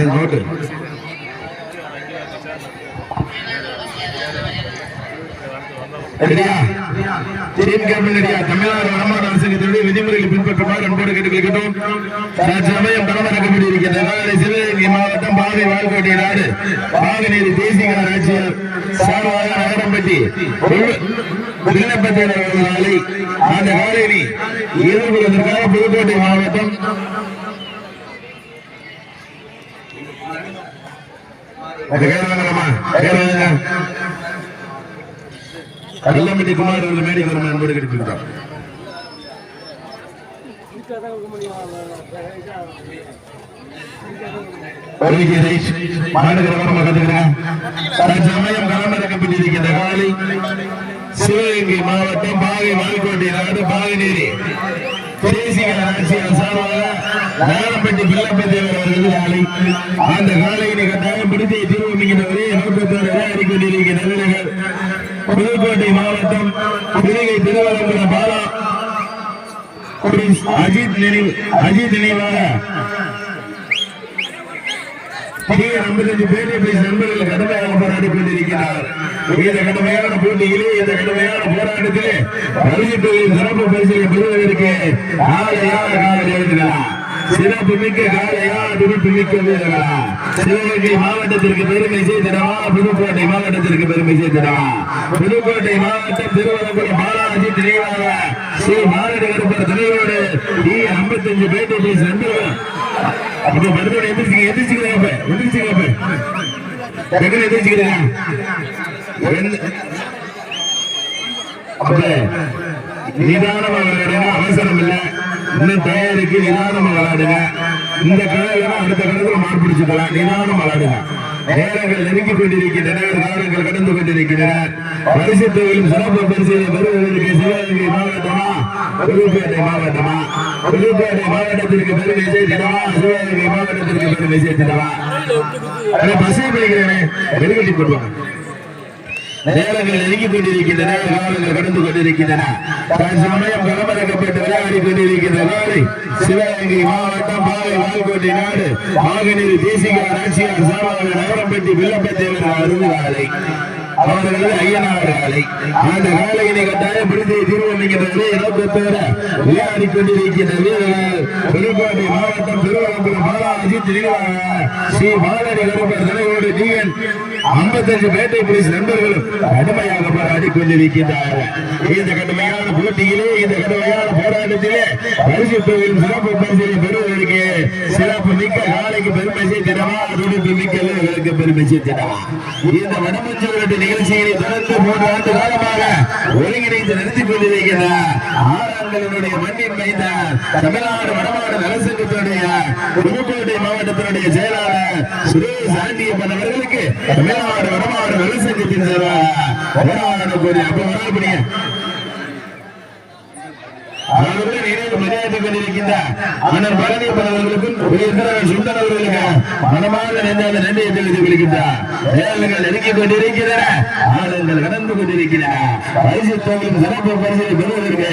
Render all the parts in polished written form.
Note Tamil Nadu வடமாநில அரசாங்கத்தினுடைய விதிமுறைகளை பின்பற்றுமாறு அன்போடு கேட்டுக்கொள்கிறோம். தற்சமயம் களமிறக்கப்பட்டிருக்கின்ற சிவகங்கை மாவட்டம் பாவை வாழ்கோட்டை நாடு பாகநேரி தேசிய ஆட்சியர் சார்பாக நகரம்பட்டி விண்ணப்பத்தை அந்த காலையை எதிர்கொள்வதற்காக புதுக்கோட்டை மாவட்டம் கல்லம்பட்டி குமார் அவர்கள் மேடைக்கு வரும் அன்போடு கேட்டுக்கொள்கிறோம். சமயம் களமிறக்கப்பட்டிருக்கின்ற காலை சிவகங்கை மாவட்டம் பாகை வாழ்கோட்டை நாடு பாகநேரி தேசிய ஆட்சியர் சார்பாக நகரம்பட்டி பிள்ளப்பதி அவர்கள் காலை அந்த காலையினை கட்டாயம் பிடித்து திருவமிக்கிறவரே நோக்கத்தோடு விளையாடி கொண்டிருக்கிற வீரர்கள் புதுக்கோட்டை மாவட்டம் புதுகை திருவனந்தபுரம் பாலா அஜித் நினைவாக 55 பேர் நண்பர்கள் கடுமையாக போராடி கொண்டிருக்கிறார். இந்த கடுமையான போட்டியிலே இந்த கடுமையான போராட்டத்திலே பரிசுகளின் சிறப்பு பரிசுகளை பெறுவதற்கு சிறப்பு மிக்க காலையா துடிப்பு மிக்க வீரர்களா சிவகங்கை மாவட்டத்திற்கு பெருமை சேர்த்திடவா புதுக்கோட்டை மாவட்டத்திற்கு பெருமை சேர்த்திடவா புதுக்கோட்டை மாவட்டம் திருவனந்தபுரம் பாலாஜி நினைவாக ஸ்ரீ மாரடி கருப்பர் தலைவரோடு 55 பேட்டை நண்பர்கள் நிதானமா விளையாடுங்க, அவசரம் இல்ல, இன்னும் தயாரிக்கு நிதானமா விளையாடுங்க. இந்த காலம் அடுத்த காலத்துல மார்பிடிச்சுக்கலாம். நிதானம் விளையாடுங்க. நேரங்கள் நெருங்கிக் கொண்டிருக்கின்றன, காலங்கள் கடந்து கொண்டிருக்கின்றன. பரிசு தொகையும் சிறப்பு பரிசுகளை பெறுவதற்கு சிவகங்கை மாவட்டமா புதுக்கோட்டை மாவட்டமா புதுக்கோட்டை மாவட்டத்திற்கு பெருமை சேர்த்திடவா சிவகங்கை மாவட்டத்திற்கு பெருமை சேர்த்திடவா பசை பிடிக்கிறேன் வெளிக்கட்டி போடுவாங்க. நேரங்கள் நெருங்கிக் கொண்டிருக்கின்றன, காலங்கள் கடந்து கொண்டிருக்கின்றன. சமயம் களமிறக்கப்பட்டு விளையாடி கொண்டிருக்கின்ற நாளை சிவகங்கை மாவட்டம் பாவை வாழ்கோட்டை நாடு பாகநேரி தேசிய ஆட்சியர் சார்பாக நகரம்பட்டி வில்லப்பத்தை அருள்காலை அவர்களது ஐயனார் காலை அந்த காலையினை கட்டாயம் பிடித்து திருவள்ளுவரே நோக்கத்தோடு விளையாடி கொண்டிருக்கின்ற வீரர்கள் புதுக்கோட்டை மாவட்டம் திருவனந்தபுரம் பாலாஜி நினைவாக ஸ்ரீ மாரடி கருப்பர் தலைவரோடு டிஎன் 55 பேட்டை போலீஸ் நண்பர்களும் கடுமையாக போராடி கொண்டிருக்கின்றார்கள். இந்த கடுமையான போட்டியிலே இந்த கடுமையான போராட்டத்திலே பரிசு தொகையில் சிறப்பு பரிசை பெறுவதற்கு சிறப்பு மிக்க காலைக்கு பெருமை சேர்த்திடவா துடிப்பு மிக்க வீரர்களுக்கு பெருமை சேர்த்திடவா இந்த வடமஞ்சு நிகழ்ச்சியை தொடர்ந்து 3 ஆண்டு காலமாக ஒருங்கிணைந்து நடத்திக் கொண்டிருக்கின்ற ஆறான்களுடைய மண்ணின் மைந்த தமிழ்நாடு வடமாநில நலசங்கத்தினுடைய புதுக்கோட்டை மாவட்டத்தினுடைய செயலாளர் சுரேஷ் ஆண்டியப்பன் அவர்களுக்கு தமிழ்நாடு வடமாநில நலசங்கத்தின் மரியாதை கொண்டிருக்கின்ற அண்ணன் பழனியப்பன் அவர்களுக்கும் சுந்தர் அவர்களுக்கு மனமாக நன்றியை தெரிவித்துக் கொள்கின்றார். நேரங்கள் நெருங்கிக் கொண்டிருக்கின்றன, ஆளுங்கள் கடந்து கொண்டிருக்கின்றன. பரிசு தொகையும் சிறப்பு பரிசை பெறுவதற்கு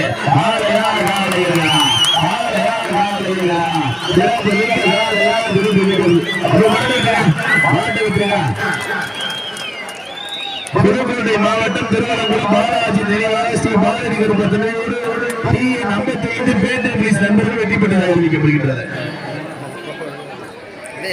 புதுக்கோட்டை மாவட்டம் திருவனந்தபுரம் பாலாஜி நினைவாக ஸ்ரீ மாரடி கருப்பர் தலைவரோடு 55 பேட்டை போலீஸ் நண்பர்கள் வெற்றி பெற்றதாக அறிவிக்கப்படுகின்றது.